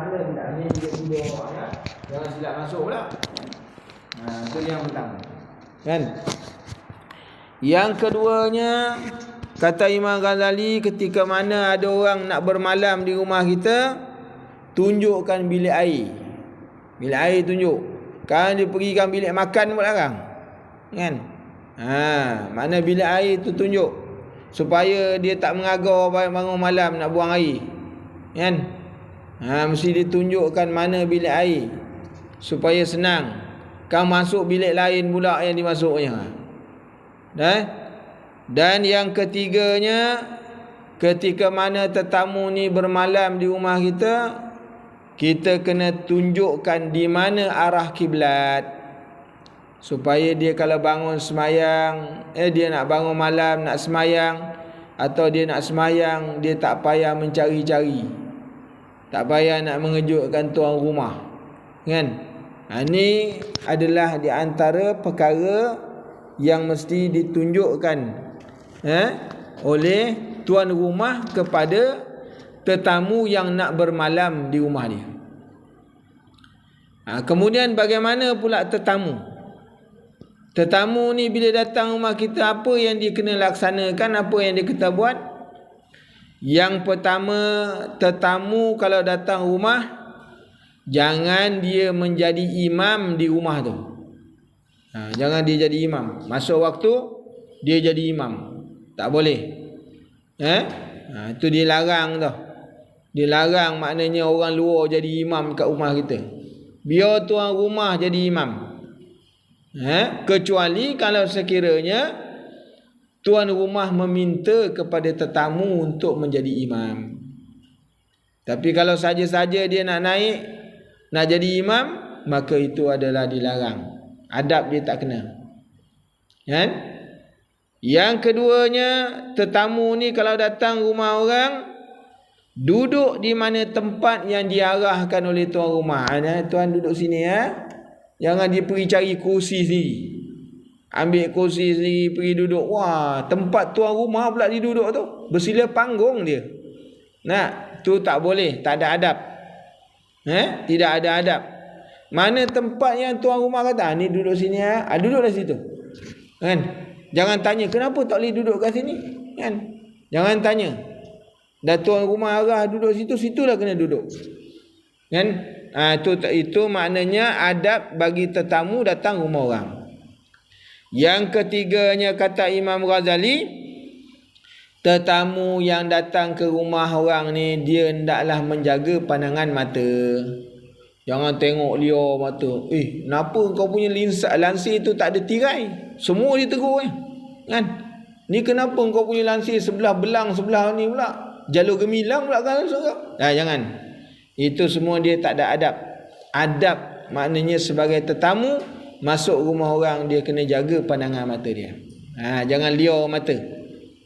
ada tidak ni duduk ya. Jangan silap masuk pula. Itu yang pertama. Kan? Yang keduanya, kata Imam Ghazali, ketika mana ada orang nak bermalam di rumah kita, tunjukkan bilik air. Bilik air tunjuk. Kan dia pergikan bilik makan pun larang. Kan? Mana bilik air tu tunjuk, supaya dia tak mengagar bangun malam nak buang air. Kan? Mesti ditunjukkan mana bilik air, supaya senang. Kan masuk bilik lain pula yang dimasuknya. Dan yang ketiganya, ketika mana tetamu ni bermalam di rumah kita, kita kena tunjukkan di mana arah kiblat, supaya dia kalau bangun semayang, dia nak bangun malam nak semayang, atau dia nak semayang, dia tak payah mencari-cari, tak payah nak mengejutkan tuan rumah. Kan? Ini adalah di antara perkara yang mesti ditunjukkan oleh tuan rumah kepada tetamu yang nak bermalam di rumah dia. Kemudian bagaimana pula tetamu? Tetamu ni bila datang rumah kita, apa yang dia kena laksanakan, apa yang dia kena buat? Yang pertama, tetamu kalau datang rumah, jangan dia menjadi imam di rumah tu. Jangan dia jadi imam. Masuk waktu dia jadi imam, tak boleh. Itu dilarang tau. Dilarang, maknanya orang luar jadi imam kat rumah kita. Biar tuan rumah jadi imam. Kecuali kalau sekiranya tuan rumah meminta kepada tetamu untuk menjadi imam. Tapi kalau saja-saja dia nak naik, nak jadi imam, maka itu adalah dilarang. Adab dia tak kena. Kan? Yang keduanya, tetamu ni kalau datang rumah orang, duduk di mana tempat yang diarahkan oleh tuan rumah. Tuan duduk sini Jangan dia pergi cari kursi sendiri. Ambil kursi sendiri pergi duduk. Wah, tempat tuan rumah pula dia duduk tu. Bersila panggung dia. Tu tak boleh, tak ada adab. Tidak ada adab. Mana tempat yang tuan rumah kata, ni duduk sini duduklah situ. Kan? Jangan tanya kenapa tak boleh duduk kat sini. Kan? Jangan tanya. Dan tuan rumah arah duduk situ, situlah kena duduk. Kan? Itu maknanya adab bagi tetamu datang rumah orang. Yang ketiganya, kata Imam Ghazali, tetamu yang datang ke rumah orang ni, dia hendaklah menjaga pandangan mata. Jangan tengok liar mata. Kenapa kau punya lansir tu tak ada tirai? Semua dia tegur kan? Ni kenapa kau punya lansir sebelah belang, sebelah ni pula jalur gemilang pula kan? Jangan. Itu semua dia tak ada adab. Adab maknanya sebagai tetamu masuk rumah orang, dia kena jaga pandangan mata dia. Jangan liar mata.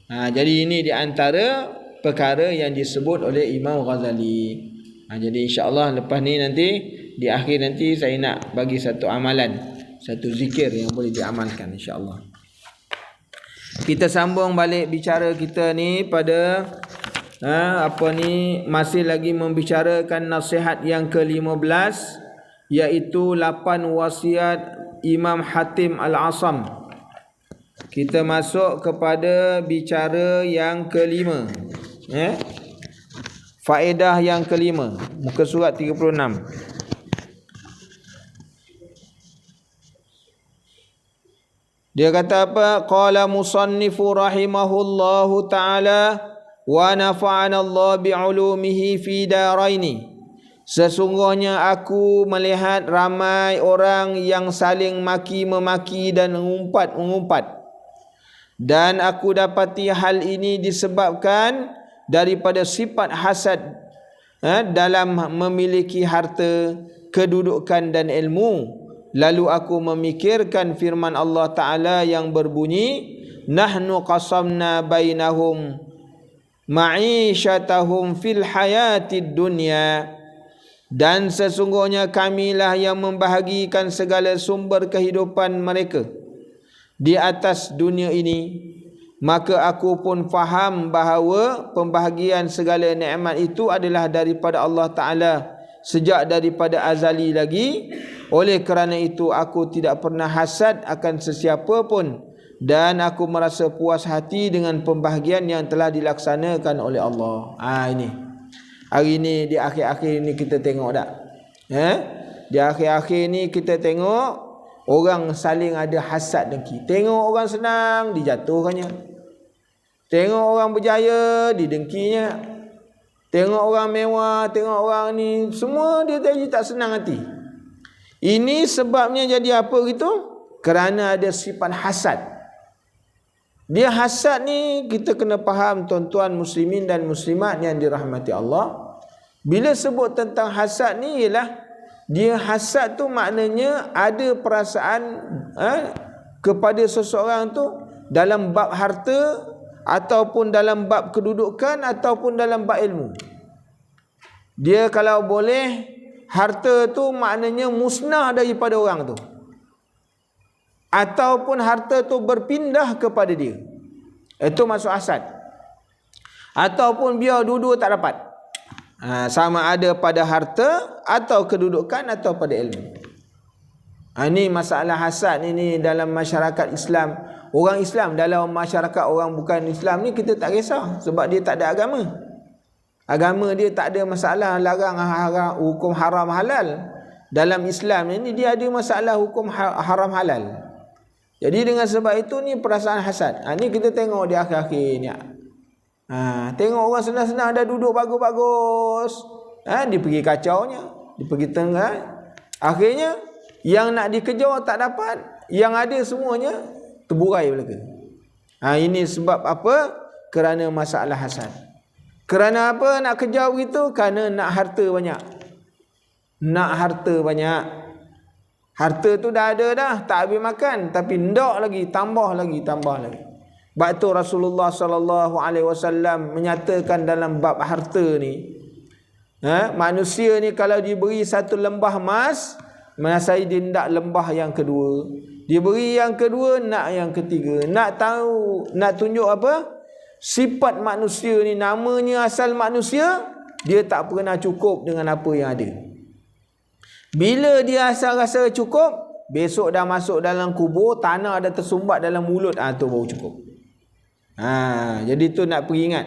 Jadi ini di antara perkara yang disebut oleh Imam Ghazali. Jadi insya-Allah lepas ni nanti di akhir nanti saya nak bagi satu amalan, satu zikir yang boleh diamalkan insya-Allah. Kita sambung balik bicara kita ni pada masih lagi membicarakan nasihat yang ke-15, iaitu 8 wasiat Imam Hatim Al-Asam. Kita masuk kepada bicara yang ke-5. Faedah yang ke-5, muka surat 36. Dia kata apa? Qala musannifu rahimahullahu ta'ala wa nafa'ana Allah bi'ulumihi fi daraini. Sesungguhnya aku melihat ramai orang yang saling maki-memaki dan mengumpat-mengumpat. Dan aku dapati hal ini disebabkan daripada sifat hasad dalam memiliki harta, kedudukan dan ilmu. Lalu aku memikirkan firman Allah Ta'ala yang berbunyi, nahnu qasamna bainahum ma'isyatahum fil hayatid dunya. Dan sesungguhnya kamilah yang membahagikan segala sumber kehidupan mereka di atas dunia ini. Maka aku pun faham bahawa pembahagian segala nikmat itu adalah daripada Allah Ta'ala sejak daripada azali lagi. Oleh kerana itu aku tidak pernah hasad akan sesiapa pun, dan aku merasa puas hati dengan pembahagian yang telah dilaksanakan oleh Allah. Ini hari ni, di akhir-akhir ni kita tengok tak? Di akhir-akhir ni kita tengok orang saling ada hasad dengki. Tengok orang senang, dijatuhkannya. Tengok orang berjaya, didengkinya. Tengok orang mewah, tengok orang ni, semua dia tak senang hati. Ini sebabnya jadi apa gitu? Kerana ada sifat hasad. Dia hasad ni, kita kena faham tuan-tuan muslimin dan muslimat yang dirahmati Allah. Bila sebut tentang hasad ni ialah dia hasad tu maknanya ada perasaan kepada seseorang tu dalam bab harta, ataupun dalam bab kedudukan, ataupun dalam bab ilmu. Dia kalau boleh, harta tu maknanya musnah daripada orang tu, ataupun harta tu berpindah kepada dia. Itu maksud hasad. Ataupun biar dua-dua tak dapat. Sama ada pada harta, atau kedudukan, atau pada ilmu. Ini masalah hasad ini dalam masyarakat Islam. Orang Islam dalam masyarakat orang bukan Islam ni kita tak kisah, sebab dia tak ada agama. Agama dia tak ada masalah larang hukum haram halal. Dalam Islam ini dia ada masalah hukum haram halal. Jadi dengan sebab itu ni perasaan hasad. Ni kita tengok di akhir-akhir ni. Tengok orang senang-senang dah duduk bagus-bagus. Dia pergi kacaunya, dia pergi tengah. Akhirnya yang nak dikejar tak dapat, yang ada semuanya terburai belaka. Ini sebab apa? Kerana masalah hasad. Kerana apa nak kejar begitu? Kerana nak harta banyak. Nak harta banyak. Harta tu dah ada dah, tak habis makan, tapi ndak lagi, tambah lagi. Sebab tu Rasulullah sallallahu alaihi wasallam menyatakan dalam bab harta ni, manusia ni kalau diberi satu lembah emas, menasai dia nak lembah yang kedua. Dia beri yang kedua, nak yang ketiga. Nak tahu, nak tunjuk apa? Sifat manusia ni, namanya asal manusia, dia tak pernah cukup dengan apa yang ada. Bila dia asal rasa cukup, besok dah masuk dalam kubur, tanah dah tersumbat dalam mulut, tu baru cukup. Jadi tu nak peringat.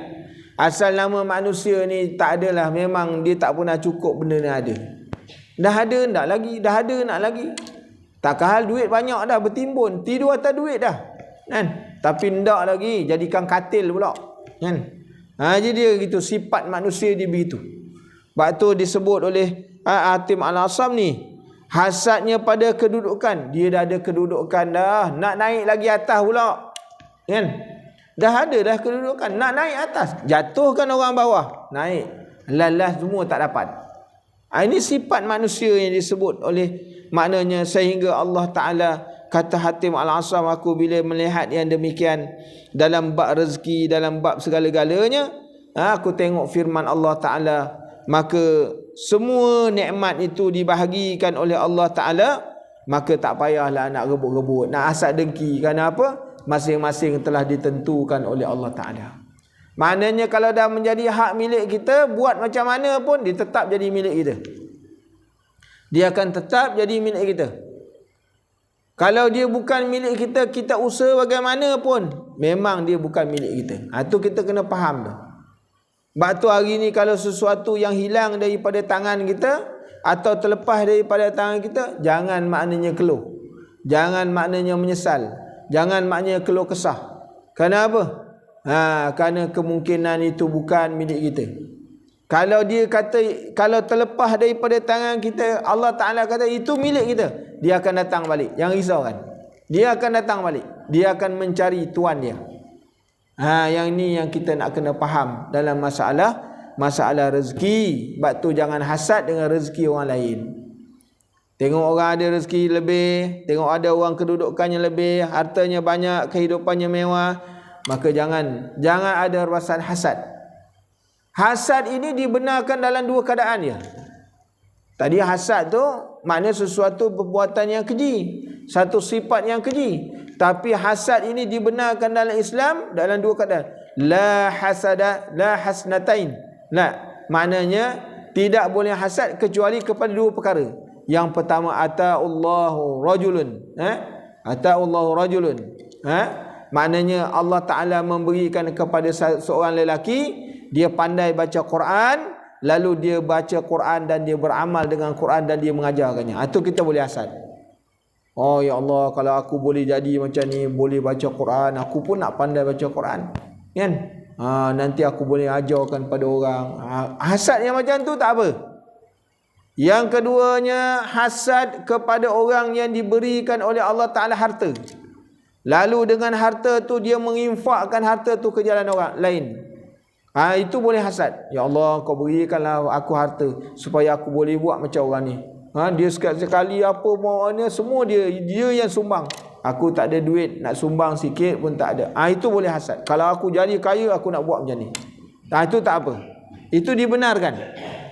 Asal nama manusia ni tak adalah, memang dia tak pernah cukup benda yang ada. Dah ada nak lagi, dah ada nak lagi. Tak hal duit banyak dah bertimbun, tidur atas duit dah, kan? Tapi ndak lagi, jadikan katil pula, kan? Jadi dia gitu, sifat manusia dia begitu. Sebab tu disebut oleh Hatim Al-Asam ni, hasadnya pada kedudukan. Dia dah ada kedudukan dah, nak naik lagi atas pula, kan? Dah ada dah kedudukan, nak naik atas, jatuhkan orang bawah, naik, lalas semua tak dapat. Ini sifat manusia yang disebut oleh, maknanya sehingga Allah Ta'ala kata Hatim Al-Asam, aku bila melihat yang demikian dalam bab rezeki, dalam bab segala-galanya, aku tengok firman Allah Ta'ala, maka semua nikmat itu dibahagikan oleh Allah Ta'ala, maka tak payahlah nak rebut-rebut, nak hasad dengki. Kerana apa? Masing-masing telah ditentukan oleh Allah Ta'ala. Maknanya kalau dah menjadi hak milik kita, buat macam mana pun dia tetap jadi milik kita. Dia akan tetap jadi milik kita. Kalau dia bukan milik kita, kita usaha bagaimana pun, memang dia bukan milik kita. Itu kita kena faham dah. Sebab tu hari ni kalau sesuatu yang hilang daripada tangan kita, atau terlepas daripada tangan kita, jangan maknanya keluh, jangan maknanya menyesal, jangan maknanya keluh kesah. Kenapa? Kerana kemungkinan itu bukan milik kita. Kalau dia kata, kalau terlepas daripada tangan kita, Allah Ta'ala kata itu milik kita, dia akan datang balik. Yang risau kan, dia akan datang balik, dia akan mencari tuan dia. Yang ni yang kita nak kena faham dalam masalah rezeki. Sebab tu jangan hasad dengan rezeki orang lain. Tengok orang ada rezeki lebih, tengok ada orang kedudukannya lebih, hartanya banyak, kehidupannya mewah, maka jangan ada perasaan hasad. Hasad ini dibenarkan dalam dua keadaan dia. Tadi hasad tu maknanya sesuatu perbuatan yang keji, satu sifat yang keji. Tapi hasad ini dibenarkan dalam Islam dalam dua keadaan. La hasada, la hasnatain. La, maknanya tidak boleh hasad kecuali kepada dua perkara. Yang pertama, ata'allahu rajulun, ata'allahu rajulun, maknanya Allah Ta'ala memberikan kepada seorang lelaki, dia pandai baca Quran, lalu dia baca Quran dan dia beramal dengan Quran dan dia mengajarkannya. Itu kita boleh hasad. Oh ya Allah, kalau aku boleh jadi macam ni, boleh baca Quran, aku pun nak pandai baca Quran, kan? Nanti aku boleh ajarkan pada orang. Hasad yang macam tu tak apa. Yang keduanya, hasad kepada orang yang diberikan oleh Allah Ta'ala harta, lalu dengan harta tu dia menginfakkan harta tu ke jalan orang lain. Itu boleh hasad. Ya Allah, kau berikanlah aku harta supaya aku boleh buat macam orang ni. Dia sekali apa maunya semua dia yang sumbang. Aku tak ada duit, nak sumbang sikit pun tak ada. Itu boleh hasad. Kalau aku jadi kaya, aku nak buat macam ni. Itu tak apa. Itu dibenarkan.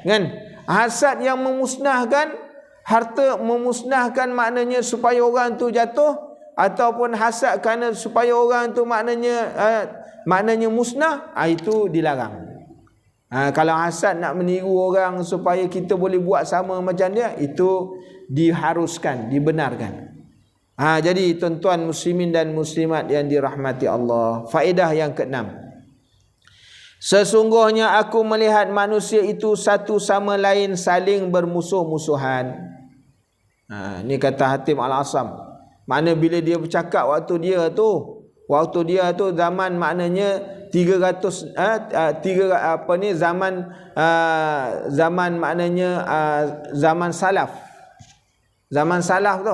Kan? Hasad yang memusnahkan harta, memusnahkan maknanya supaya orang tu jatuh, ataupun hasad kerana supaya orang tu maknanya musnah, itu dilarang. Kalau hasad nak meniru orang supaya kita boleh buat sama macam dia, itu diharuskan, dibenarkan. Jadi tuan-tuan muslimin dan muslimat yang dirahmati Allah, faedah yang keenam, sesungguhnya aku melihat manusia itu satu sama lain saling bermusuh-musuhan. Ni kata Hatim Al-Asam. Mana bila dia bercakap waktu dia tu zaman maknanya 300 zaman maknanya zaman salaf. Zaman salaf tu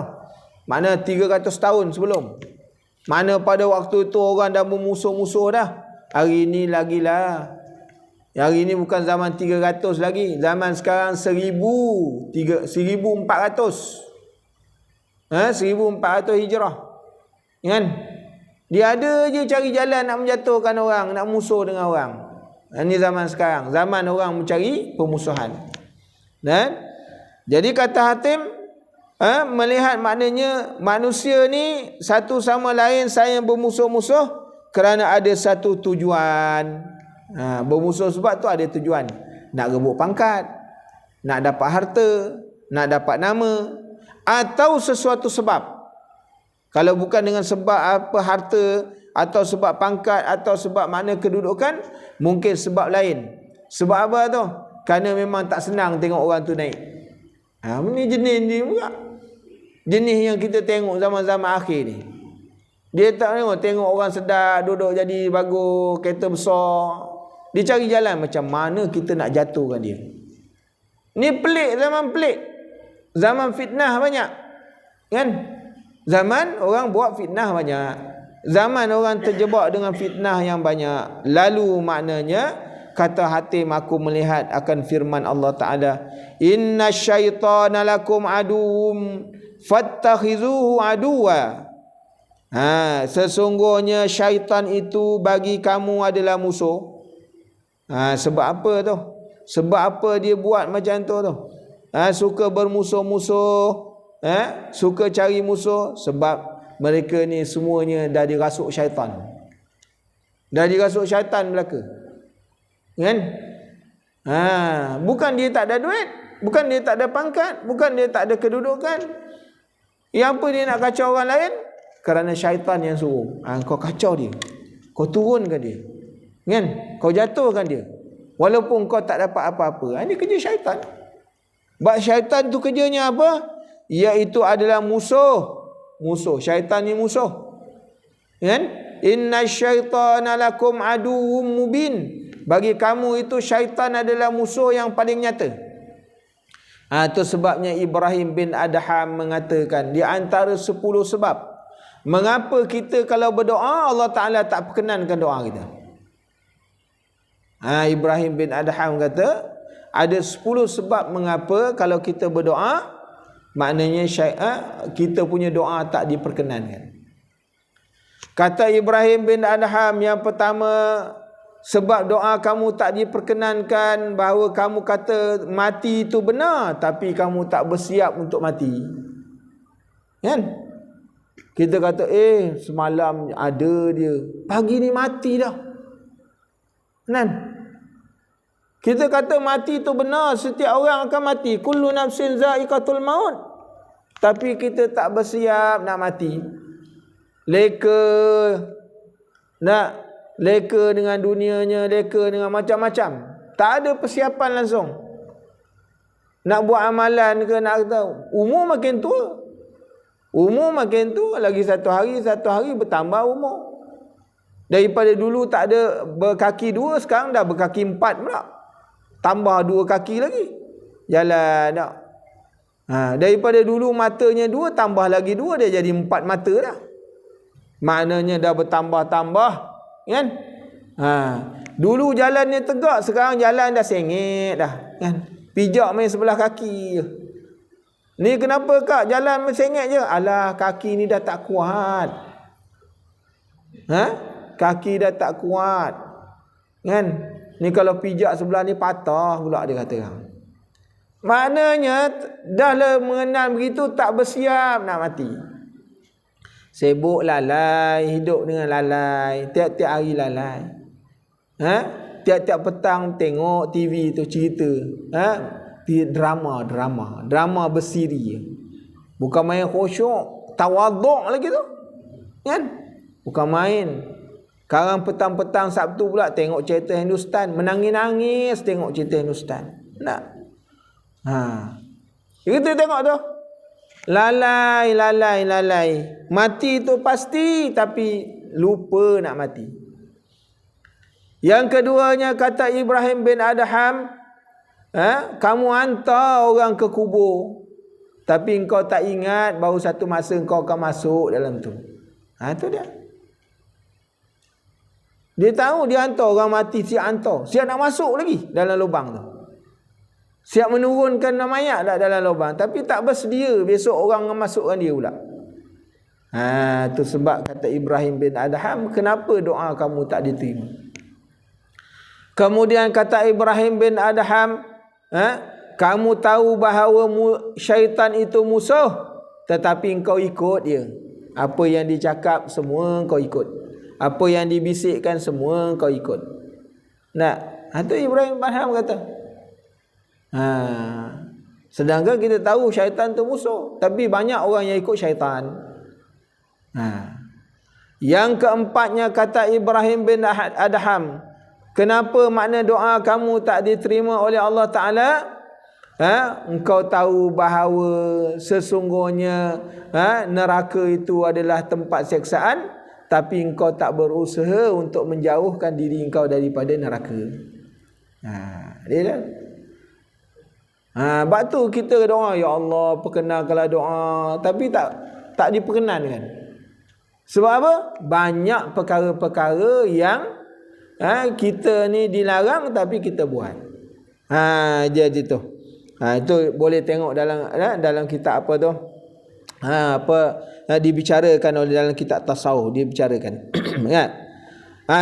mana 300 tahun sebelum. Mana pada waktu tu orang dah bermusuh-musuh dah. Hari ni lagilah. Hari ni bukan zaman 300 lagi. Zaman sekarang 1400. 1400 hijrah. Kan? Dia ada je cari jalan nak menjatuhkan orang, nak musuh dengan orang. Ini zaman sekarang. Zaman orang mencari pemusuhan. Dan jadi kata Hatim, melihat maknanya manusia ni satu sama lain saling bermusuh-musuh kerana ada satu tujuan. Bermusuh sebab tu ada tujuan. Nak rebut pangkat, nak dapat harta, nak dapat nama, atau sesuatu sebab. Kalau bukan dengan sebab apa harta, atau sebab pangkat, atau sebab mana kedudukan, mungkin sebab lain. Sebab apa tu? Kerana memang tak senang tengok orang tu naik. Ini jenis ni juga. Jenis yang kita tengok zaman-zaman akhir ni. Dia tak tengok orang sedar, duduk jadi bagus, kereta besar. Dia cari jalan macam mana kita nak jatuhkan dia. Ni pelik, zaman pelik. Zaman fitnah banyak. Kan? Zaman orang buat fitnah banyak. Zaman orang terjebak dengan fitnah yang banyak. Lalu maknanya, kata Hatim, aku melihat akan firman Allah Ta'ala, inna syaitana lakum aduum fattakhizuhu aduwa. Sesungguhnya syaitan itu bagi kamu adalah musuh. Sebab apa tu? Sebab apa dia buat macam tu? Suka bermusuh-musuh, suka cari musuh. Sebab mereka ni semuanya dah dirasuk syaitan. Dah dirasuk syaitan belaka. Kan? Bukan dia tak ada duit, bukan dia tak ada pangkat, bukan dia tak ada kedudukan. Yang apa dia nak kacau orang lain? Kerana syaitan yang suruh. Kau kacau dia, kau turunkan dia, kan? Kau jatuhkan dia, walaupun kau tak dapat apa-apa. Ini kerja syaitan. Sebab syaitan tu kerjanya apa? Iaitu adalah musuh. Syaitan ni musuh. Kan? Inna syaitana lakum aduwwum mubin. Bagi kamu itu syaitan adalah musuh yang paling nyata. Itu sebabnya Ibrahim bin Adham mengatakan, di antara 10 sebab mengapa kita kalau berdoa Allah Ta'ala tak perkenankan doa kita. Ibrahim bin Adham kata, ada 10 sebab mengapa kalau kita berdoa, maknanya kita punya doa tak diperkenankan. Kata Ibrahim bin Adham, yang pertama, sebab doa kamu tak diperkenankan, bahawa kamu kata mati itu benar, tapi kamu tak bersiap untuk mati. Kan? Kita kata, semalam ada dia, pagi ni mati dah. Kan? Kita kata mati itu benar, setiap orang akan mati. Kullu nafsin za'iqatul maut. Tapi kita tak bersiap nak mati. Leka dengan dunianya, leka dengan macam-macam. Tak ada persiapan langsung. Nak buat amalan ke nak tahu. Umur makin tua. Lagi satu hari bertambah umur. Daripada dulu tak ada berkaki 2, sekarang dah berkaki 4 pula. Tambah 2 kaki lagi. Jalan tak. Daripada dulu matanya 2, tambah lagi 2, dia jadi 4 mata dah. Maknanya dah bertambah-tambah. Kan? Dulu jalannya tegak, sekarang jalan dah sengit dah. Kan? Pijak main sebelah kaki je. Ni kenapa kak jalan sengit je? Alah, kaki ni dah tak kuat. Kaki dah tak kuat. Kan? Ni kalau pijak sebelah ni patah pula dia kata. Maknanya dah lah mengenal begitu, tak bersiap nak mati. Sibuk lalai, hidup dengan lalai, tiap-tiap hari lalai. Tiap-tiap petang tengok TV tu cerita. Drama bersiri. Bukan main khusyuk, tawaduk lagi tu. Kan? Bukan main. Sekarang petang-petang Sabtu pula tengok cerita Hindustan, menangis-nangis tengok cerita Hindustan. Nak. Kita tengok tu. Lalai. Mati tu pasti, tapi lupa nak mati. Yang keduanya kata Ibrahim bin Adham, kamu hantar orang ke kubur, tapi engkau tak ingat bahawa satu masa engkau akan masuk dalam tu. Tu dia. Dia tahu dia hantar orang mati, siap nak masuk lagi dalam lubang tu. Siap menurunkan mayat dalam lubang, tapi tak bersedia besok orang masukkan dia pula. Tu sebab kata Ibrahim bin Adham, kenapa doa kamu tak diterima? Kemudian kata Ibrahim bin Adham, kamu tahu bahawa syaitan itu musuh, tetapi engkau ikut dia. Apa yang dicakap semua engkau ikut. Apa yang dibisikkan semua kau ikut. Itu Ibrahim bin Adham kata. Sedangkan kita tahu syaitan tu musuh, tapi banyak orang yang ikut syaitan. Yang keempatnya kata Ibrahim bin Adham, kenapa makna doa kamu tak diterima oleh Allah Ta'ala? Engkau tahu bahawa sesungguhnya neraka itu adalah tempat seksaan, tapi engkau tak berusaha untuk menjauhkan diri engkau daripada neraka. Dia dah. Sebab tu kita doa, ya Allah perkenankanlah doa, tapi tak diperkenankan. Sebab apa? Banyak perkara-perkara yang kita ni dilarang tapi kita buat. Jadi tu. Itu boleh tengok dalam kitab apa tu? Dibicarakan oleh dalam kitab tasawuf, dibicarakan. Kan?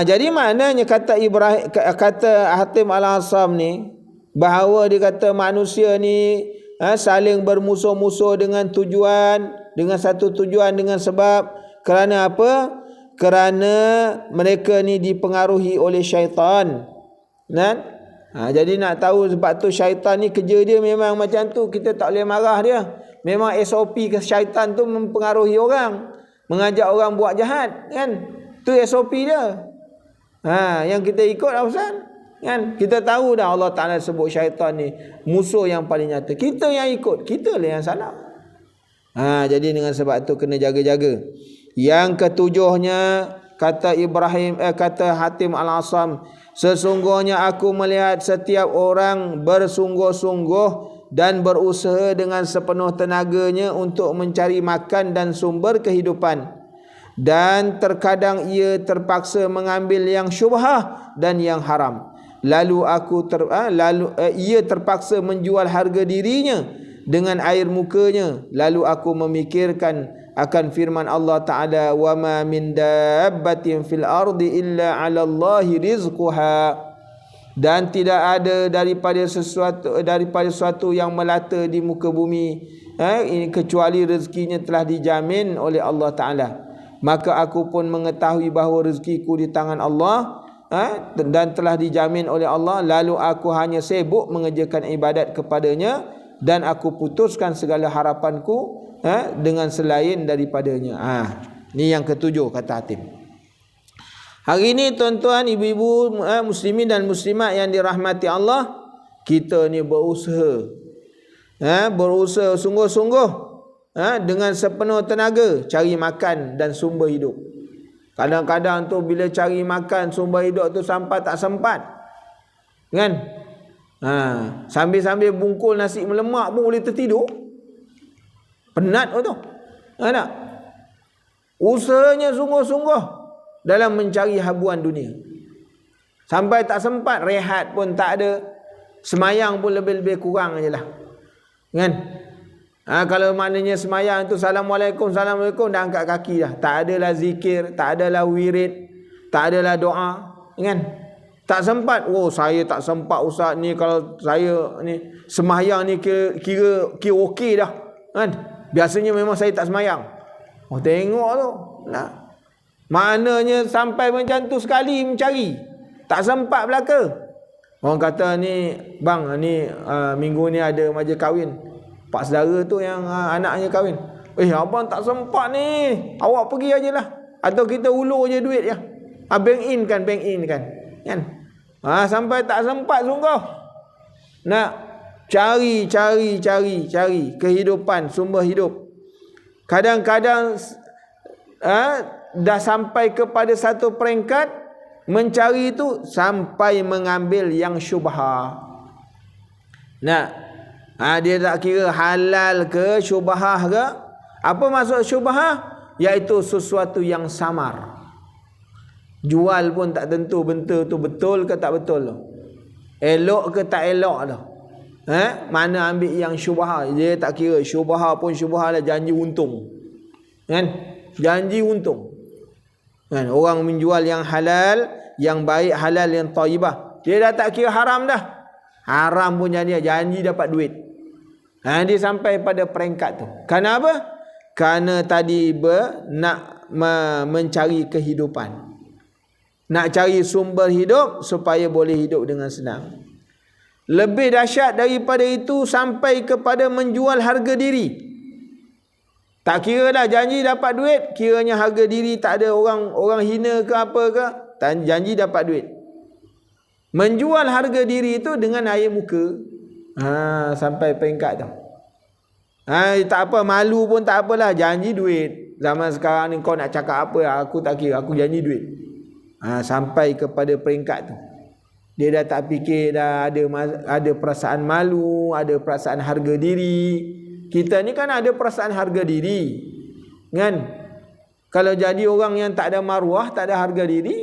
Jadi maknanya kata Ibrahim, kata Hatim Al-Asam ni, bahawa dia kata manusia ni saling bermusuh-musuh dengan satu tujuan, dengan sebab kerana apa? Kerana mereka ni dipengaruhi oleh syaitan. Kan? Jadi nak tahu sebab tu syaitan ni kerja dia memang macam tu, kita tak boleh marah dia. Memang SOP ke syaitan tu mempengaruhi orang, mengajak orang buat jahat, kan? Tu SOP dia. Yang kita ikut lah Ustaz. Kan? Kita tahu dah Allah Ta'ala sebut syaitan ni musuh yang paling nyata. Kita yang ikut, kita lah yang salah. Jadi dengan sebab tu kena jaga-jaga. Yang ketujuhnya kata kata Hatim Al-Asam, sesungguhnya aku melihat setiap orang bersungguh-sungguh dan berusaha dengan sepenuh tenaganya untuk mencari makan dan sumber kehidupan, dan terkadang ia terpaksa mengambil yang syubhah dan yang haram. Lalu ia terpaksa menjual harga dirinya dengan air mukanya. Lalu aku memikirkan akan firman Allah Ta'ala, wa ma min dabbatin fil ardi illa 'ala Allahi rizquha, dan tidak ada daripada sesuatu yang melata di muka bumi kecuali rezekinya telah dijamin oleh Allah Ta'ala. Maka aku pun mengetahui bahawa rezekiku di tangan Allah, dan telah dijamin oleh Allah, lalu aku hanya sibuk mengerjakan ibadat kepadanya dan aku putuskan segala harapanku dengan selain daripadanya. Ni yang ketujuh kata Hatim. Hari ini tuan-tuan, ibu-ibu muslimin dan muslimat yang dirahmati Allah, kita ni berusaha sungguh-sungguh dengan sepenuh tenaga cari makan dan sumber hidup. Kadang-kadang tu bila cari makan sumber hidup tu sampai tak sempat, kan? Sambil-sambil bungkul nasi melemak pun boleh tertidur. Penat tu. Tak? Usahanya sungguh-sungguh dalam mencari habuan dunia. Sampai tak sempat rehat pun tak ada. Semayang pun lebih-lebih kurang je lah. Kan? Kalau maknanya semayang tu Assalamualaikum dah angkat kaki dah. Tak adalah zikir, tak adalah wirid, tak adalah doa, kan? Tak sempat. Saya tak sempat ustaz ni, kalau saya ni semayang ni kira okey dah, kan? Biasanya memang saya tak semayang. Tengok tu. Nah. Maknanya sampai macam tu sekali mencari, tak sempat belaka. Orang kata ni, bang, ni minggu ni ada majlis kahwin. Pak saudara tu yang anaknya kahwin. Abang tak sempat ni. Awak pergi aje lah. Atau kita ulur je duit ya. Bank in kan. Kan? Sampai tak sempat sungguh. Nak cari kehidupan, sumber hidup. Kadang-kadang dah sampai kepada satu peringkat mencari itu sampai mengambil yang syubhah. Dia tak kira halal ke syubhah ke. Apa maksud syubhah? Iaitu sesuatu yang samar. Jual pun tak tentu benda tu betul ke tak betul. Elok ke tak elok dah. Mana ambil yang syubhah? Dia tak kira. Syubhah pun syubhah lah, janji untung. Kan? Janji untung. Kan? Orang menjual yang halal, yang baik, halal, yang taibah. Dia dah tak kira haram dah. Haram pun janji dapat duit. Dia sampai pada peringkat tu. Kenapa? Kerana tadi nak mencari kehidupan. Nak cari sumber hidup supaya boleh hidup dengan senang. Lebih dahsyat daripada itu sampai kepada menjual harga diri. Tak kira dah janji dapat duit, kiranya harga diri tak ada orang hina ke apa ke, janji dapat duit. Menjual harga diri itu dengan air muka. Sampai peringkat tu. Tak apa, malu pun tak apalah, janji duit. Zaman sekarang ni kau nak cakap apa, aku tak kira, aku janji duit. Sampai kepada peringkat tu. Dia dah tak fikir dah ada perasaan malu, ada perasaan harga diri. Kita ni kan ada perasaan harga diri. Kan? Kalau jadi orang yang tak ada maruah, tak ada harga diri,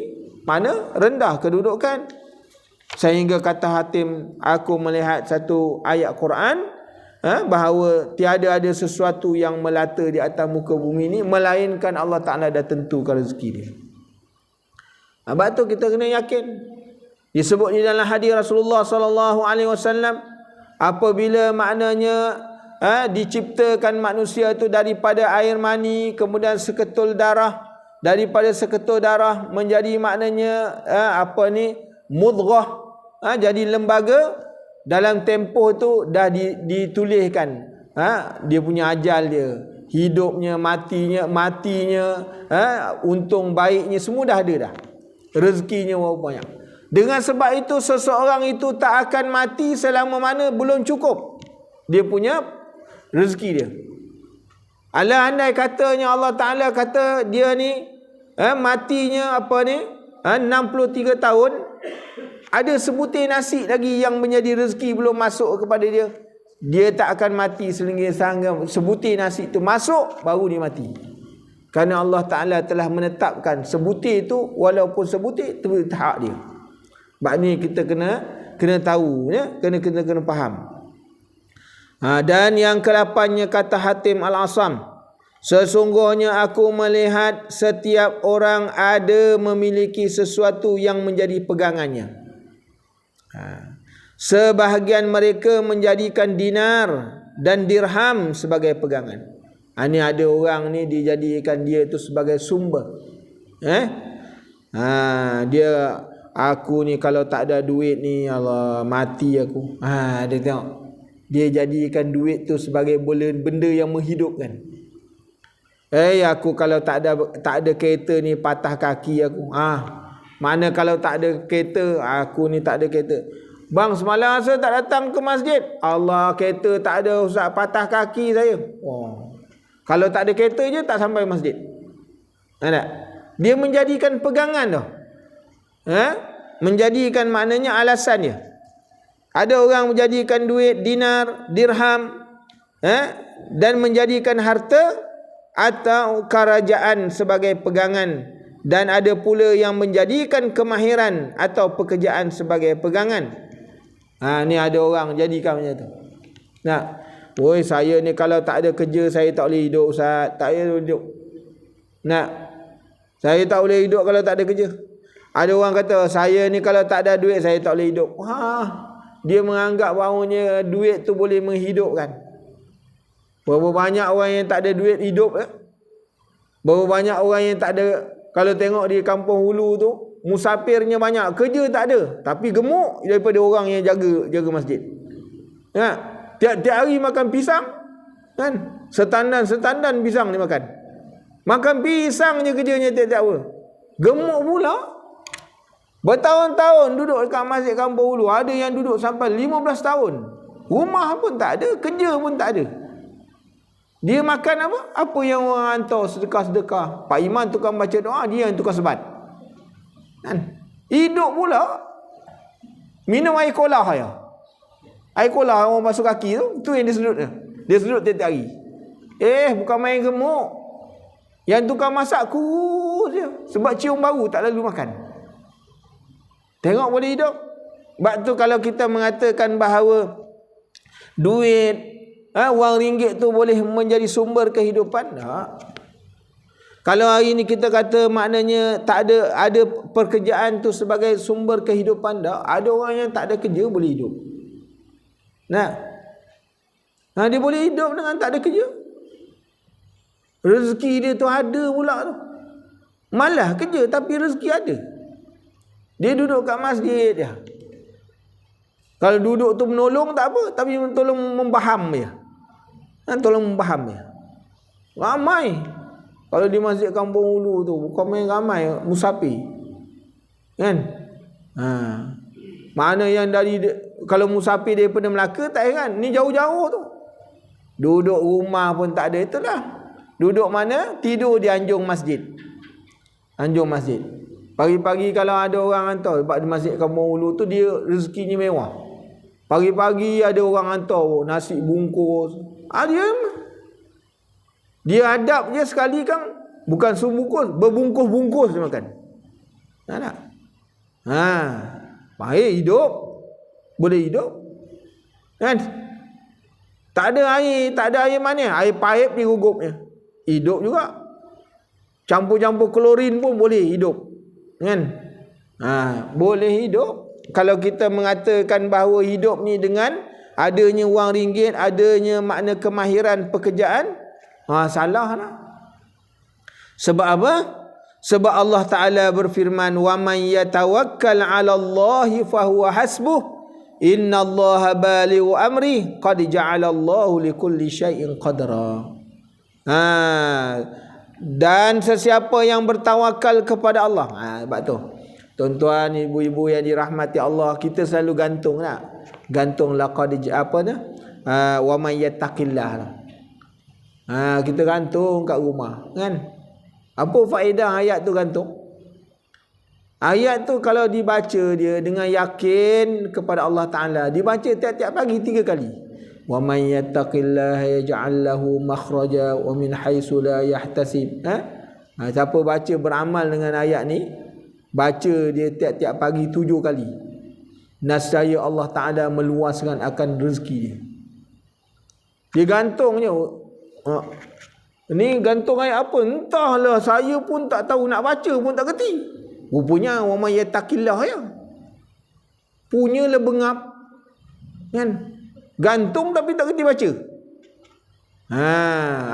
mana rendah kedudukan. Sehingga kata Hatim, aku melihat satu ayat Quran bahawa tiada ada sesuatu yang melata di atas muka bumi ni melainkan Allah Ta'ala dah tentukan rezeki dia. Sebab tu kita kena yakin. Disebut di dalam hadis Rasulullah SAW, apabila maknanya diciptakan manusia itu daripada air mani, kemudian seketul darah, daripada seketul darah menjadi maknanya mudghah, jadi lembaga. Dalam tempoh tu dah dituliskan dia punya ajal dia, hidupnya, matinya, untung baiknya, semua dah ada dah. Rezekinya berapa banyak. Dengan sebab itu seseorang itu tak akan mati selama mana belum cukup dia punya rezeki dia. Andai katanya Allah Ta'ala kata dia ni matinya 63 tahun, ada sebutir nasi lagi yang menjadi rezeki belum masuk kepada dia, dia tak akan mati sehingga sebutir nasi itu masuk baru dia mati. Kerana Allah Ta'ala telah menetapkan sebutir itu, walaupun sebutir itu hak dia. Sebab ni kita kena tahu ya, kena faham. Dan yang ke-8-nya kata Hatim Al-Asam, sesungguhnya aku melihat setiap orang ada memiliki sesuatu yang menjadi pegangannya. Sebahagian mereka menjadikan dinar dan dirham sebagai pegangan. Ini ada orang ni dijadikan dia itu sebagai sumber. Dia aku ni kalau tak ada duit ni, Allah, mati aku. Dia tengok. Dia jadikan duit tu sebagai benda yang menghidupkan. Aku kalau tak ada kereta ni, patah kaki aku. Mana kalau tak ada kereta, aku ni tak ada kereta. Bang, semalam saya tak datang ke masjid. Allah, kereta tak ada, Ustaz, patah kaki saya. Kalau tak ada kereta je tak sampai masjid. Tak? Dia menjadikan pegangan tu. Menjadikan maknanya alasan dia. Ada orang menjadikan duit, dinar, dirham, dan menjadikan harta atau kerajaan sebagai pegangan. Dan ada pula yang menjadikan kemahiran atau pekerjaan sebagai pegangan. Ni ada orang jadikan macam tu. Saya ni kalau tak ada kerja, saya tak boleh hidup, Ustaz. Tak boleh hidup. Saya tak boleh hidup kalau tak ada kerja. Ada orang kata, saya ni kalau tak ada duit, saya tak boleh hidup. Dia menganggap bahawanya duit tu boleh menghidupkan. Berapa banyak orang yang tak ada duit hidup. Berapa banyak orang yang tak ada. Kalau tengok di kampung hulu tu, musafirnya banyak, kerja tak ada, tapi gemuk daripada orang yang jaga masjid. Tiap-tiap hari makan pisang, kan? Setandan pisang dia makan. Makan pisang je kerjanya tiap-tiap hari. Gemuk pula. Bertahun-tahun duduk dekat masjid kampung hulu. Ada yang duduk sampai 15 tahun. Rumah pun tak ada, kerja pun tak ada. Dia makan apa? Apa yang orang hantar sedekah-sedekah. Pak Iman tukang baca doa, dia yang tukang sebat. Kan? Hidup pula. Minum air kolah ya. Air kolah orang basuh kaki tu yang dia sedut. Dia sedut tiap-tiap hari. Bukan main gemuk. Yang tukang masak kurus je. Sebab cium bau tak lalu makan. Tengok boleh hidup. Sebab tu kalau kita mengatakan bahawa duit, wang ringgit tu boleh menjadi sumber kehidupan, tak. Kalau hari ni kita kata maknanya tak ada pekerjaan tu sebagai sumber kehidupan, tak. Ada orang yang tak ada kerja boleh hidup. Dia boleh hidup dengan tak ada kerja. Rezeki dia tu ada pula tu. Malah kerja tapi rezeki ada. Dia duduk kat masjid dia. Kalau duduk tu menolong tak apa, tapi tolong membaham dia. Tolong membaham dia. Ramai. Kalau di masjid kampung hulu tu, bukan main ramai musafir. Kan? Mana yang kalau musafir daripada Melaka tak heran. Ni jauh-jauh tu. Duduk rumah pun tak ada, itulah. Duduk mana? Tidur di anjung masjid. Anjung masjid. Pagi-pagi kalau ada orang hantar, sebab di masjid kampung hulu tu dia rezekinya mewah. Pagi-pagi ada orang hantar nasi bungkus. Dia hadap je sekali kan, bukan sebungkus, berbungkus-bungkus dia makan. Tak? Baik hidup. Boleh hidup. Kan? Tak ada air mana? Air paip digugupnya. Hidup juga. Campur-campur klorin pun boleh hidup. Kan? Boleh hidup. Kalau kita mengatakan bahawa hidup ni dengan adanya wang ringgit, adanya makna kemahiran pekerjaan, salah lah. Sebab apa? Sebab Allah Ta'ala berfirman, wa man yatawakkal 'ala Allahi fahuwa hasbuh, innallaha balighu amri, qad ja'ala Allahu likulli syai'in qadra. Dan sesiapa yang bertawakal kepada Allah. Sebab tu, tuan-tuan, ibu-ibu yang dirahmati Allah, kita selalu gantung lah. Gantung laqad wa man yattaqillah. Kita gantung kat rumah, kan? Apa faedah ayat tu gantung? Ayat tu kalau dibaca dia dengan yakin kepada Allah Ta'ala, dibaca tiap-tiap pagi 3 kali. Wa man yattaqillaha yaj'al lahu makhraja wa min haitsu la yahtasib. Siapa baca beramal dengan ayat ni, baca dia tiap-tiap pagi 7 kali, nescaya Allah Ta'ala meluaskan akan rezeki dia. Dia gantungnya. Ni gantung ayat apa? Entahlah, saya pun tak tahu, nak baca pun tak kerti. Rupanya wa may yattaqillah ya. Punyalah bengap. Kan? Gantung tapi tak kerti baca.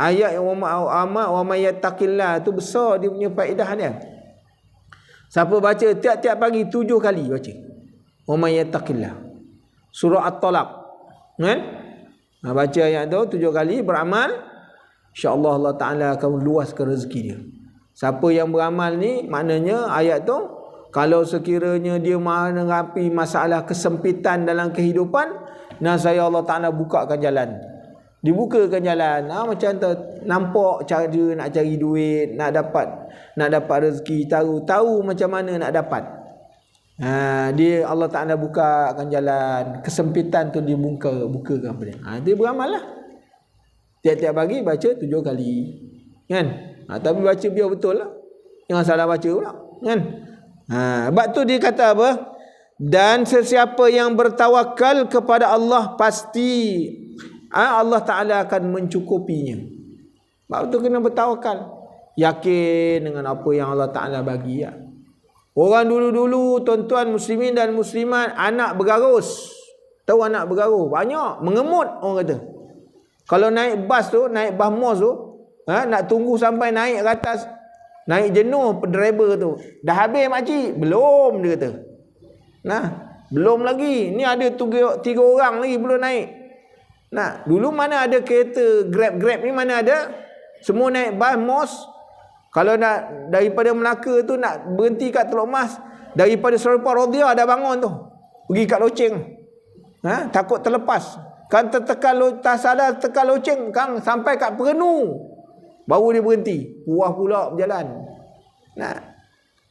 Ayat yang wa may yattaqillah tu besar dia punya faedah dia. Siapa baca tiap-tiap pagi 7 kali baca. Wa may yattaqillah. Surah At-Talaq. Kan? Baca ayat tu 7 kali, beramal, insya-Allah Allah Taala akan luaskan rezeki dia. Siapa yang beramal ni, maknanya ayat tu, kalau sekiranya dia menghadapi masalah kesempitan dalam kehidupan, saya Allah Taala bukakan jalan. Dibukakan jalan. Macam tu, nampak cara nak cari duit, nak dapat rezeki, tahu macam mana nak dapat. Dia Allah Taala bukakan jalan, kesempitan tu bukakan pada dia. Dia beramal lah. Tiap-tiap pagi baca 7 kali. Kan? Tapi baca biar betul lah. Jangan salah baca pula. Kan? Sebab tu dia kata apa? Dan sesiapa yang bertawakal kepada Allah, pasti Allah Ta'ala akan mencukupinya. Sebab tu kena bertawakal. Yakin dengan apa yang Allah Ta'ala bagi. Ya. Orang dulu-dulu, tuan-tuan muslimin dan muslimat, anak bergarus. Tahu anak bergarus? Banyak. Mengemut orang kata. Kalau naik bas mos tu, nak tunggu sampai naik ke atas, naik jenuh driver tu. Dah habis makcik? Belum, dia kata. Belum lagi. Ni ada 3 orang lagi belum naik. Dulu mana ada kereta Grab ni, mana ada? Semua naik bas mos. Kalau nak daripada Melaka tu nak berhenti kat Teluk Mas, daripada Serapah Rodia dah bangun tu, pergi kat loceng. Takut terlepas. Kan tak sadar tekan loceng, kan sampai kat Perenu baru dia berhenti. Puas pula berjalan.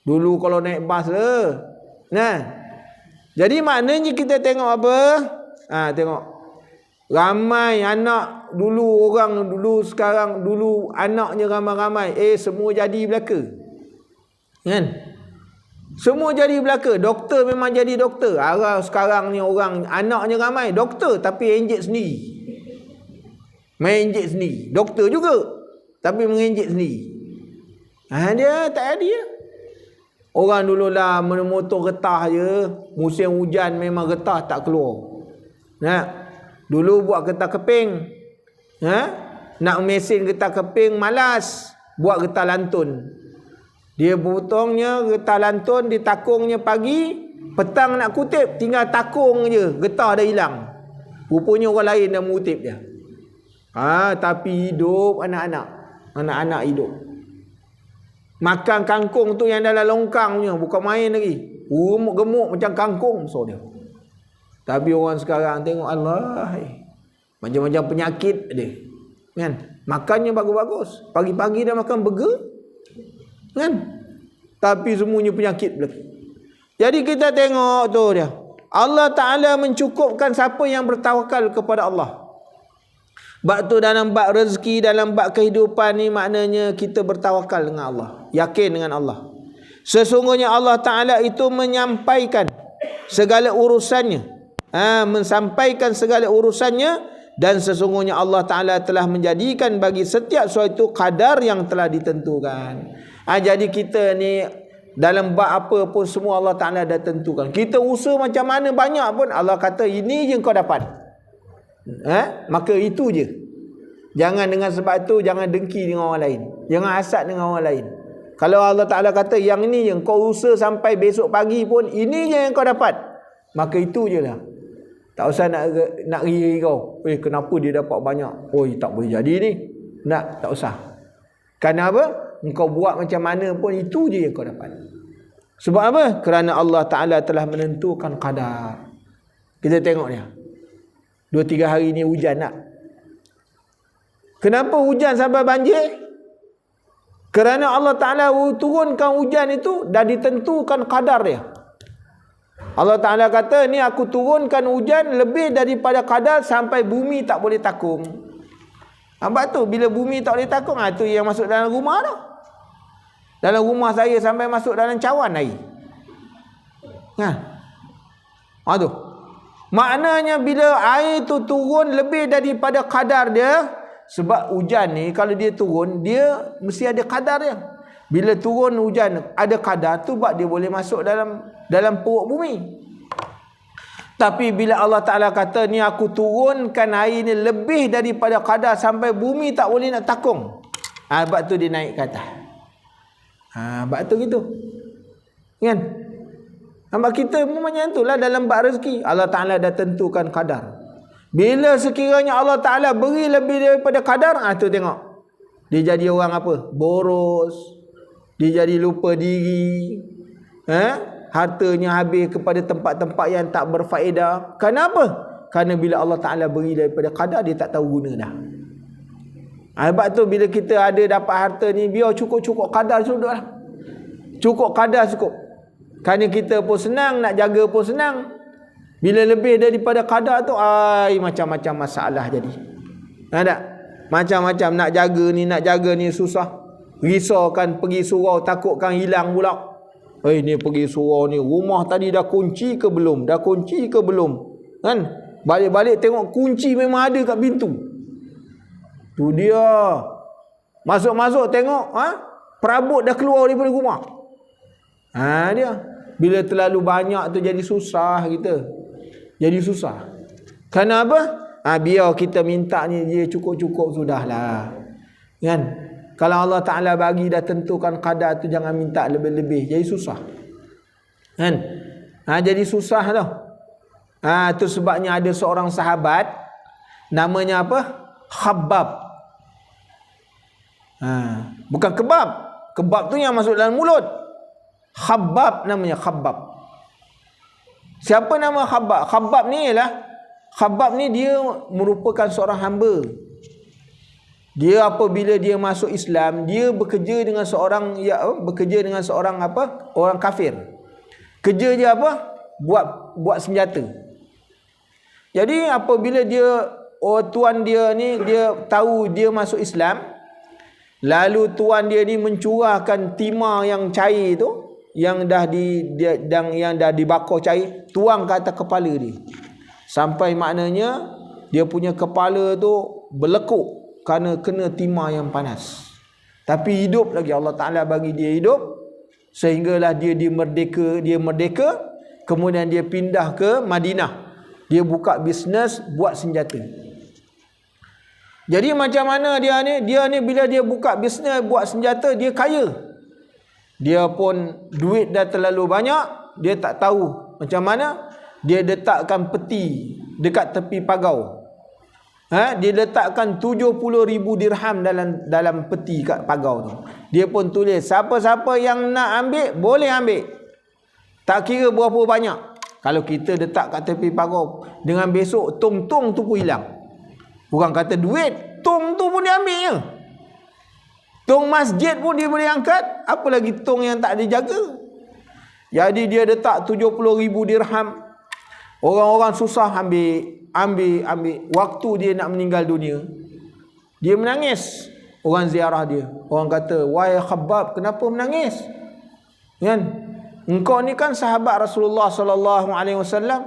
Dulu kalau naik bas lah. Jadi maknanya kita tengok apa? Tengok. Ramai anak dulu, orang dulu, sekarang dulu anaknya ramai-ramai. Semua jadi belaka. Kan? Semua jadi belaka. Doktor memang jadi doktor. Sekarang ni orang anaknya ramai doktor tapi enjek sendiri. Main enjek sendiri. Doktor juga tapi mengenjek sendiri. Dia tak ada ya. Orang dulu lah motor getah je. Musim hujan memang getah tak keluar. Dulu buat getah keping. Nak mesin getah keping malas. Buat getah lantun. Dia potongnya getah lantun, ditakungnya pagi, petang nak kutip, tinggal takung je, getah dah hilang. Rupanya orang lain dah mengutip dia. Tapi hidup anak-anak hidup. Makan kangkung tu yang dalam longkang punya, bukan main lagi. Gemuk macam kangkung so dia. Tapi orang sekarang tengok Allah, macam-macam penyakit dia. Kan? Makannya bagus-bagus. Pagi-pagi dah makan burger. Kan? Tapi semuanya penyakit belakang. Jadi kita tengok tu dia. Allah Ta'ala mencukupkan siapa yang bertawakal kepada Allah. Bab tu dalam bab rezeki, dalam bab kehidupan ni, maknanya kita bertawakal dengan Allah. Yakin dengan Allah. Sesungguhnya Allah Ta'ala itu menyampaikan segala urusannya. Menyampaikan segala urusannya. Dan sesungguhnya Allah Ta'ala telah menjadikan bagi setiap suatu kadar yang telah ditentukan. Jadi kita ni dalam bab apa pun semua Allah Ta'ala dah tentukan. Kita usaha macam mana banyak pun Allah kata ini je kau dapat. Maka itu je. Jangan dengan sebab tu jangan dengki dengan orang lain. Jangan hasad dengan orang lain. Kalau Allah Ta'ala kata yang ini je kau usaha sampai besok pagi pun ini je yang kau dapat. Maka itu je lah. Tak usah nak riri kau. Kenapa dia dapat banyak? Tak boleh jadi ni. Tak usah. Kenapa? Engkau buat macam mana pun itu je yang kau dapat. Sebab apa? Kerana Allah Ta'ala telah menentukan qadar. Kita tengok dia. 2-3 hari ni hujan tak? Kenapa hujan sampai banjir? Kerana Allah Ta'ala turunkan hujan itu dah ditentukan qadar dia. Allah Ta'ala kata, ni aku turunkan hujan lebih daripada kadar sampai bumi tak boleh takung. Sebab tu, bila bumi tak boleh takung, tu yang masuk dalam rumah tu. Dalam rumah saya sampai masuk dalam cawan air. Tu. Maknanya bila air tu turun lebih daripada kadar dia, sebab hujan ni kalau dia turun, dia mesti ada kadar dia. Bila turun hujan ada kadar tu, sebab dia boleh masuk dalam perut bumi. Tapi bila Allah Ta'ala kata ni aku turunkan air ni lebih daripada kadar sampai bumi tak boleh nak takung, sebab tu dia naik ke atas. Sebab tu gitu. Kan? Nampak kita pun macam itulah dalam bab rezeki. Allah Ta'ala dah tentukan kadar. Bila sekiranya Allah Ta'ala beri lebih daripada kadar, tu tengok. Dia jadi orang apa? Boros. Dia jadi lupa diri. Hartanya habis kepada tempat-tempat yang tak berfaedah. Kenapa? Kerana bila Allah Ta'ala beri daripada kadar, dia tak tahu guna dah. Sebab tu bila kita ada dapat harta ni, biar cukup-cukup kadar sudah lah. Cukup kadar cukup. Kerana kita pun senang, nak jaga pun senang. Bila lebih daripada kadar tu, macam-macam masalah jadi. Tak? Macam-macam nak jaga ni susah. Risaukan pergi surau, takutkan hilang pula. Ni pergi surau ni, rumah tadi dah kunci ke belum? Kan? Balik-balik tengok kunci memang ada kat pintu. Tu dia. Masuk-masuk tengok, perabot dah keluar daripada rumah. Dia. Bila terlalu banyak tu jadi susah kita. Jadi susah. Kerana apa? Biar kita minta ni dia cukup-cukup sudahlah. Kan? Kalau Allah Ta'ala bagi dah tentukan kadar tu, jangan minta lebih-lebih. Jadi susah. Kan? Jadi susah tau. Itu sebabnya ada seorang sahabat, namanya apa? Khabbab. Bukan kebab. Kebab tu yang masuk dalam mulut. Khabbab namanya, Khabbab. Siapa nama Khabbab? Khabbab ni dia merupakan seorang hamba. Dia apabila dia masuk Islam, dia bekerja dengan seorang orang kafir. Kerja dia apa? Buat senjata. Jadi apabila tuan dia ni, dia tahu dia masuk Islam, lalu tuan dia ni mencurahkan timah yang cair tu, yang dah dibakar cair, tuang ke atas kepala dia. Sampai maknanya dia punya kepala tu berlekuk kerana kena timah yang panas. Tapi hidup lagi, Allah Ta'ala bagi dia hidup, sehinggalah dia merdeka, kemudian dia pindah ke Madinah. Dia buka bisnes buat senjata. Jadi macam mana dia ni bila dia buka bisnes buat senjata, dia kaya. Dia pun duit dah terlalu banyak, dia tak tahu macam mana. Dia letakkan peti dekat tepi pagau. Dia letakkan 70,000 dirham dalam peti kat pagau tu. Dia pun tulis, siapa-siapa yang nak ambil boleh ambil, tak kira berapa banyak. Kalau kita letak kat tepi pagau, dengan besok tong-tong tu pun hilang. Bukan kata duit, tong tu pun dia ambil je. Tong masjid pun dia boleh angkat, apa lagi tong yang tak dijaga. Jadi dia letak 70,000 dirham. Orang-orang susah ambil. Waktu dia nak meninggal dunia, dia menangis. Orang ziarah dia, orang kata, wahai Khabbab, kenapa menangis? Kan? Engkau ni kan sahabat Rasulullah sallallahu alaihi wasallam.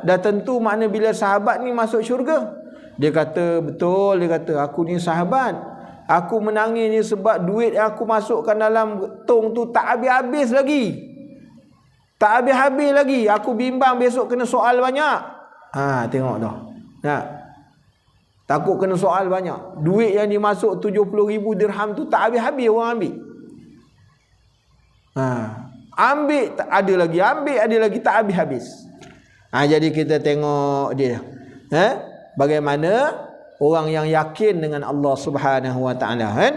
Dah tentu makna bila sahabat ni masuk syurga. Dia kata, betul. Dia kata, aku ni sahabat. Aku menangis ni sebab duit yang aku masukkan dalam tong tu tak habis-habis lagi. Tak habis-habis lagi. Aku bimbang besok kena soal banyak. Tengok dah. Takut kena soal banyak. Duit yang dimasuk 70,000 dirham tu tak habis-habis orang ambil. Ambil ada lagi tak habis-habis. Jadi kita tengok dia. Bagaimana orang yang yakin dengan Allah Subhanahu wa taala, kan?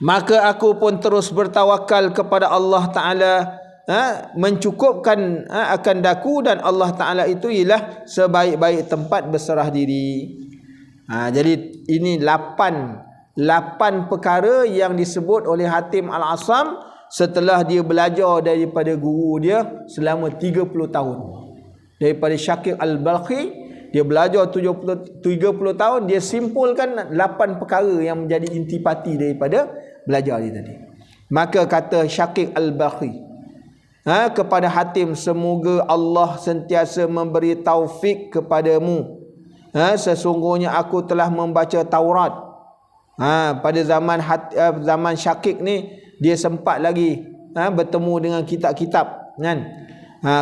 Maka aku pun terus bertawakal kepada Allah Taala, mencukupkan akan daku, dan Allah Taala itu ialah sebaik-baik tempat berserah diri. Jadi ini 8 perkara yang disebut oleh Hatim Al-Asam setelah dia belajar daripada guru dia selama 30 tahun. Daripada Syakir Al-Balkhi, dia belajar 30 tahun, dia simpulkan 8 perkara yang menjadi intipati daripada belajar dia tadi. Maka kata Syakir Al-Balkhi kepada Hatim, semoga Allah sentiasa memberi taufik kepadamu. Sesungguhnya aku telah membaca Taurat. Pada zaman Syakik ni, dia sempat lagi bertemu dengan kitab-kitab, kan?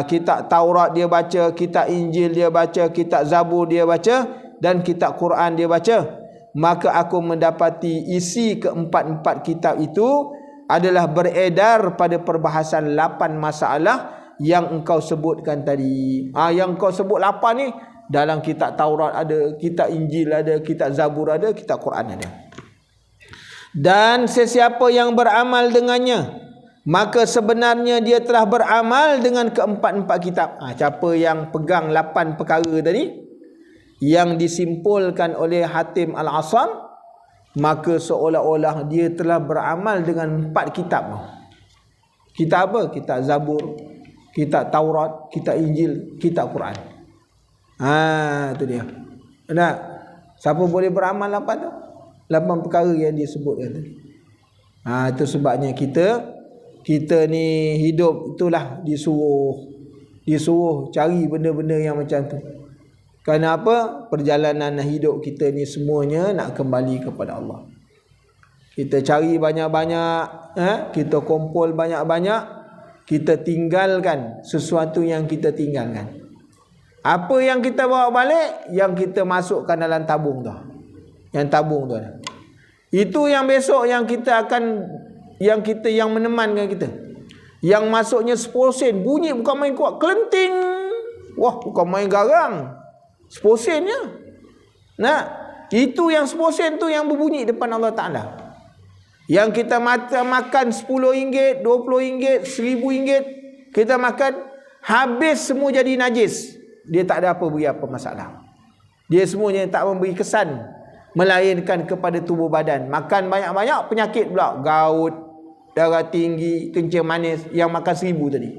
Kitab Taurat dia baca, kitab Injil dia baca, kitab Zabur dia baca, dan kitab Quran dia baca. Maka aku mendapati isi keempat-empat kitab itu adalah beredar pada perbahasan 8 masalah yang engkau sebutkan tadi. Yang engkau sebut 8 ni dalam kitab Taurat ada, kitab Injil ada, kitab Zabur ada, kitab Quran ada. Dan sesiapa yang beramal dengannya, maka sebenarnya dia telah beramal dengan keempat-empat kitab. Siapa yang pegang 8 perkara tadi yang disimpulkan oleh Hatim Al-Asam, maka seolah-olah dia telah beramal dengan 4 kitab. Kitab apa? Kitab Zabur, kitab Taurat, kitab Injil, kitab Quran. Itu dia. Nah, siapa boleh beramal 8 tu? 8 perkara yang dia sebutkan tadi. Itu sebabnya kita ni hidup itulah disuruh cari benda-benda yang macam tu. Kenapa? Perjalanan hidup kita ni semuanya nak kembali kepada Allah. Kita cari banyak-banyak, kita kumpul banyak-banyak, kita tinggalkan sesuatu yang kita tinggalkan. Apa yang kita bawa balik, yang kita masukkan dalam tabung tu. Yang tabung tu. Itu yang besok yang kita akan, yang menemankan kita. Yang masuknya 10 sen, bunyi bukan main kuat, kelenting. Wah, bukan main garang. 10 sennya. Itu yang 10 sen tu yang berbunyi depan Allah Ta'ala. Yang kita makan RM10, RM20, RM1000, kita makan, habis semua jadi najis. Dia tak ada beri apa masalah. Dia semuanya tak memberi kesan, melainkan kepada tubuh badan. Makan banyak-banyak, penyakit pula. Gaut, darah tinggi, kencing manis, yang makan 1000 tadi.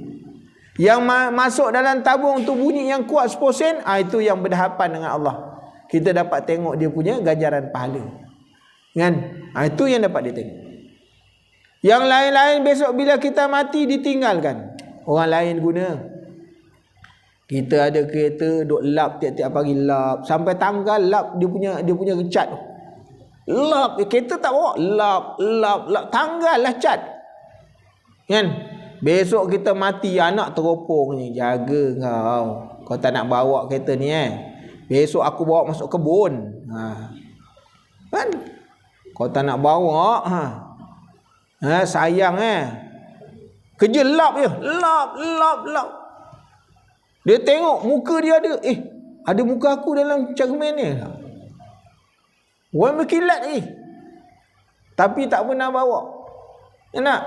Yang masuk dalam tabung tu bunyi yang kuat 10 sen, itu yang berhadapan dengan Allah. Kita dapat tengok dia punya ganjaran pahala. Kan? Itu yang dapat dia tengok. Yang lain-lain besok bila kita mati ditinggalkan. Orang lain guna. Kita ada kereta duk lap tiap-tiap pagi, lap sampai tanggal, lap dia punya cat. Lap, kereta tak bawa, lap tanggal lah cat. Kan? Besok kita mati, anak teropong ni, jaga kau tak nak bawa kereta ni besok aku bawa masuk kebun. Kan? Kau tak nak bawa sayang kerja lap je, lap. Dia tengok muka dia ada muka aku dalam cermin ni. Orang berkilat lagi, tapi tak pernah bawa. Nak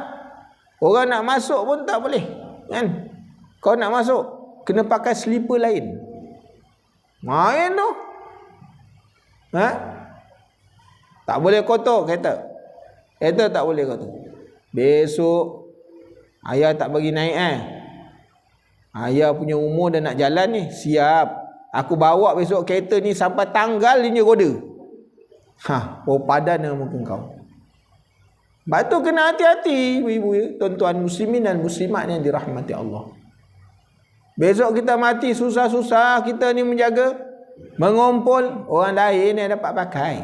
orang nak masuk pun tak boleh, kan? Kau nak masuk kena pakai slipper lain. Main tu. Tak boleh kotor kereta. Kereta tak boleh kotor. Besok ayah tak bagi naik ayah punya umur dah nak jalan ni. Siap, aku bawa besok kereta ni sampai tanggal dia roda. Padan dengan muka kau. Sebab tu kena hati-hati ibu-ibu, tuan-tuan muslimin dan muslimat yang dirahmati Allah. Besok kita mati susah-susah, kita ni menjaga, mengumpul, orang lain yang dapat pakai.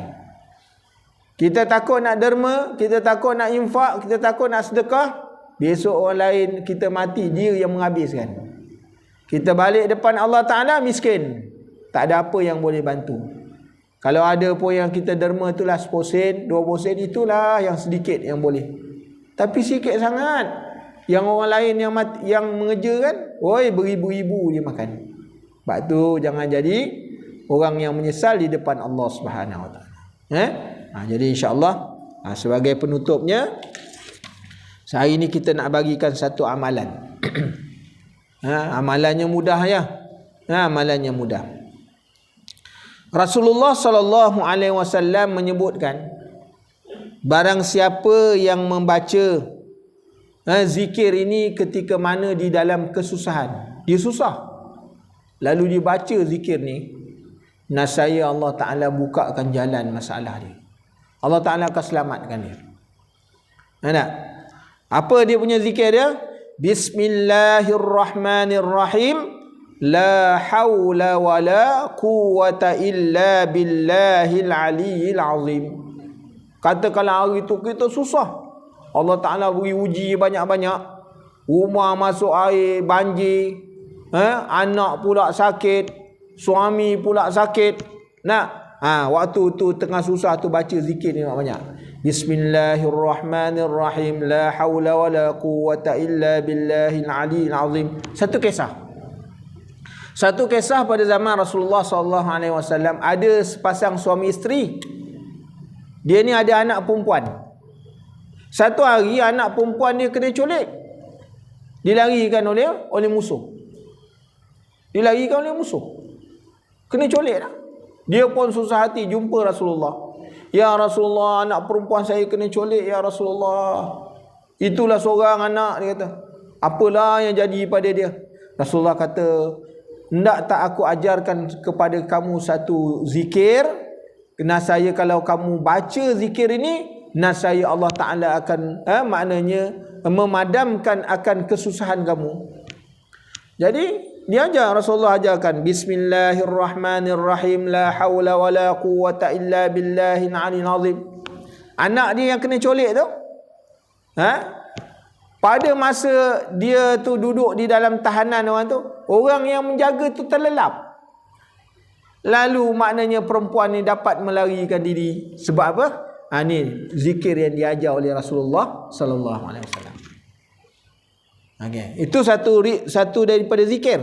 Kita takut nak derma, kita takut nak infak, kita takut nak sedekah. Besok orang lain kita mati, dia yang menghabiskan. Kita balik depan Allah Ta'ala miskin, tak ada apa yang boleh bantu. Kalau ada pun yang kita derma itulah 10 sen, 20 sen, itulah yang sedikit yang boleh. Tapi sikit sangat. Yang orang lain yang mengejar kan, beribu-ribu dia makan. Sebab tu jangan jadi orang yang menyesal di depan Allah Subhanahu Wa Taala. Jadi insya-Allah sebagai penutupnya, sehari ini kita nak bagikan satu amalan. Amalannya mudah ya. Amalannya mudah. Rasulullah sallallahu alaihi wasallam menyebutkan, barang siapa yang membaca zikir ini ketika mana di dalam kesusahan, dia susah, lalu dia baca zikir ni, nasaya Allah Ta'ala bukakan jalan masalah dia. Allah Ta'ala akan selamatkan dia. Apa dia punya zikir dia? Bismillahirrahmanirrahim. La hawla wa la quwwata illa billahil aliyyil azim. Katakanlah hari itu kita susah, Allah Ta'ala beri uji banyak-banyak. Rumah masuk air, banjir, anak pula sakit, suami pula sakit. Waktu tu tengah susah tu baca zikir ni banyak. Bismillahirrahmanirrahim. La haula wala quwwata illa billahil aliyil azim. Satu kisah pada zaman Rasulullah sallallahu alaihi wasallam, ada sepasang suami isteri. Dia ni ada anak perempuan. Satu hari anak perempuan dia kena culik. Dilarikan oleh musuh. Kena culik dah. Dia pun susah hati jumpa Rasulullah. Ya Rasulullah, anak perempuan saya kena culik ya Rasulullah. Itulah seorang anak, dia kata. Apalah yang jadi pada dia? Rasulullah kata, hendak tak aku ajarkan kepada kamu satu zikir? Nasaya kalau kamu baca zikir ini, nasaya Allah Ta'ala akan maknanya memadamkan akan kesusahan kamu. Jadi dia ajar, Rasulullah ajarkan Bismillahirrahmanirrahim. La haula wala quwwata illa billahil aliyil azim. Anak dia yang kena colik tu, pada masa dia tu duduk di dalam tahanan orang tu, orang yang menjaga tu terlelap. Lalu maknanya perempuan ni dapat melarikan diri. Sebab apa? Ni zikir yang diajar oleh Rasulullah sallallahu alaihi wasallam. Okay. Itu satu daripada zikir.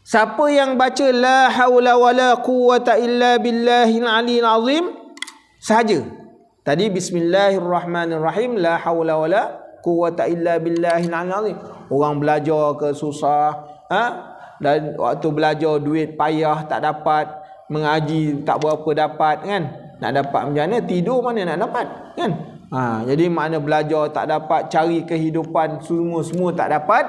Siapa yang baca la haula wala quwwata illa billahil aliyil azim sahaja. Tadi bismillahirrahmanirrahim, la haula wala quwwata illa billahil aliyil azim. Orang belajar ke susah, dan waktu belajar duit payah tak dapat, mengaji tak berapa dapat kan. Nak dapat macam mana? Tidur mana nak dapat kan? Jadi makna belajar tak dapat, cari kehidupan semua tak dapat.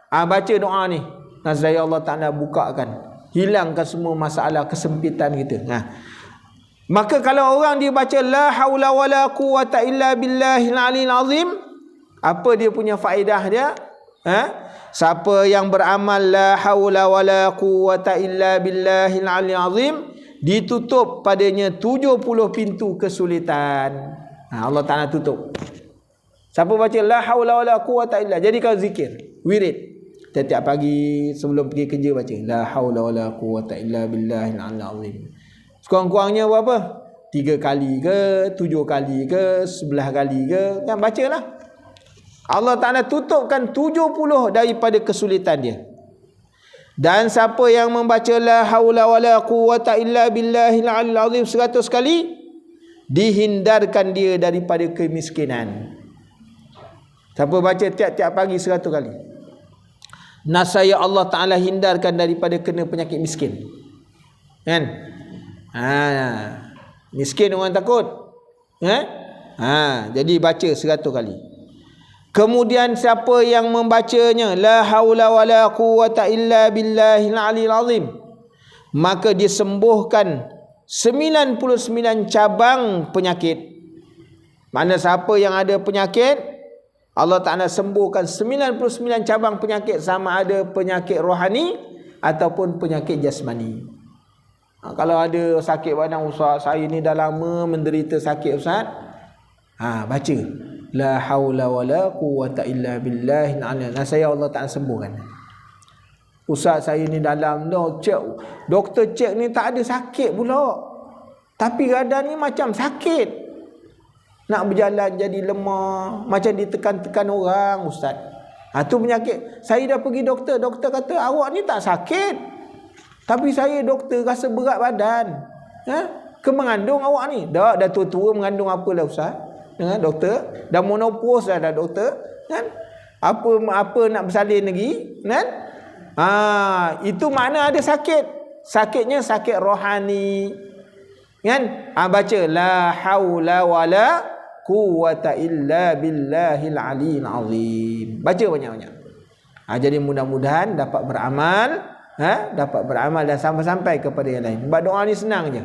Baca doa ni, nasaya Allah Ta'ala bukakan, hilangkan semua masalah kesempitan kita. Maka kalau orang dia baca la haula wala quwwata illa billahil aliyil azim, apa dia punya faedah dia? Siapa yang beramal la haula wala quwwata illa billahil aliyil azim, ditutup padanya 70 pintu kesulitan. Allah Ta'ala tutup. Siapa baca la haula wala quwwata illa, jadi kalau zikir, wirid, setiap pagi sebelum pergi kerja baca la haula wala quwwata illa billahil aliyil azim. Sekurang-kurangnya berapa? 3 kali ke, 7 kali ke, 11 kali ke, kan bacalah. Allah Ta'ala tutupkan 70 daripada kesulitan dia. Dan siapa yang membaca la haula wala quwwata illa billahil aliyil azim 100 kali, dihindarkan dia daripada kemiskinan. Siapa baca tiap-tiap pagi 100 kali, nasaya Allah Ta'ala hindarkan daripada kena penyakit miskin. Kan? Miskin orang takut. Jadi baca 100 kali. Kemudian siapa yang membacanya la haula wala quwwata illa billahil aliyil azim, maka disembuhkan 99 cabang penyakit. Mana siapa yang ada penyakit, Allah Ta'ala sembuhkan 99 cabang penyakit, sama ada penyakit rohani ataupun penyakit jasmani. Kalau ada sakit badan, Ustaz, saya ni dah lama menderita sakit Ustaz, baca la haula wala quwwata illa billahil aliyil azim, saya Allah Ta'ala sembuhkan. Ustaz, saya ni dalam dah cek, doktor cek ni tak ada sakit pula, tapi badan ni macam sakit, nak berjalan jadi lemah, macam ditekan-tekan orang Ustaz. Tu penyakit. Saya dah pergi doktor, doktor kata awak ni tak sakit, tapi saya doktor rasa berat badan. Ke mengandung awak ni? Dah tua-tua mengandung apalah Ustaz? Doktor dah monopause dah doktor kan? Apa nak bersalin lagi kan? Itu makna ada sakit. Sakitnya sakit rohani kan? Baca la haula wala quwwata illa billahil aliyil azim. Baca banyak-banyak. Jadi mudah-mudahan dapat beramal dan sampai kepada yang lain. Sebab doa ni senang je.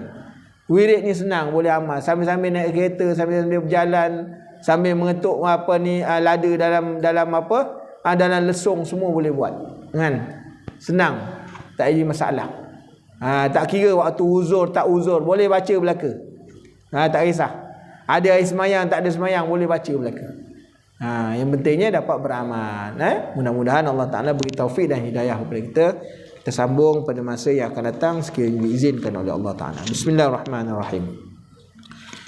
Wirid ni senang, boleh amal sambil-sambil naik kereta, sambil-sambil berjalan, sambil mengetuk lada dalam dalam lesung, semua boleh buat kan? Senang, tak ada masalah. Tak kira waktu uzur tak uzur, boleh baca belaka. Tak kisah. Ada air semayang, tak ada semayang, boleh baca belaka. Yang pentingnya dapat beramal. Mudah-mudahan Allah Ta'ala beri taufik dan hidayah kepada kita. Kita sambung pada masa yang akan datang sekiranya diizinkan oleh Allah Ta'ala. Bismillahirrahmanirrahim.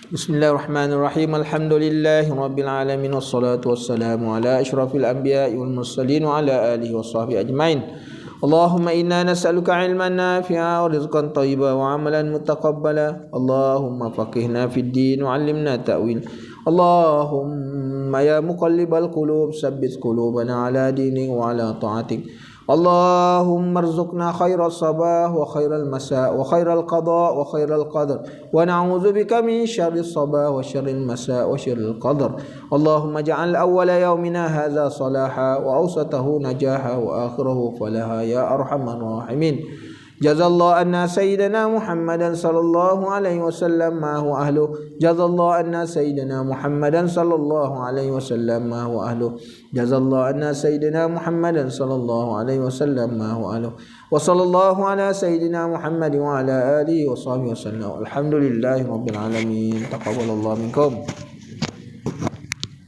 Bismillahirrahmanirrahim. Alhamdulillahirabbil alamin wassalatu wassalamu ala asyrafil anbiya'i wal mursalin wa ala alihi washabbihi ajmain. Allahumma inna nas'aluka ilman nafi'a wa rizqan thayyiban wa amalan mutaqabbala. Allahumma faqihna fid din wa 'allimna ta'wil. Allahumma ya muqallibal qulub tsabbit qulubana ala dinik wa ala ta'atik. Allahumma arzuqna khairal sabah wa khairal masa wa khairal qada wa khairal qadar wa na'udzubika min syarris sabah wa syarril masa wa syarril qadar. Allahumma ja'al awwala yaumina hadza salaha wa awsatahu najaha wa akhirahu falaha ya arhamar rahimin. Jazallahu anna sayyidina Muhammadan sallallahu alaihi wasallam ma huwa ahlu. Jazallahu anna sayyidina Muhammadan sallallahu alaihi wasallam ma huwa ahlu. Jazallahu anna sayyidina Muhammadan sallallahu alaihi wasallam ma huwa ahlu. Wa sallallahu ala sayyidina Muhammad wa ala alihi wa sahbihi wasallam. Alhamdulillahirabbil alamin. Taqabbalallahu minkum.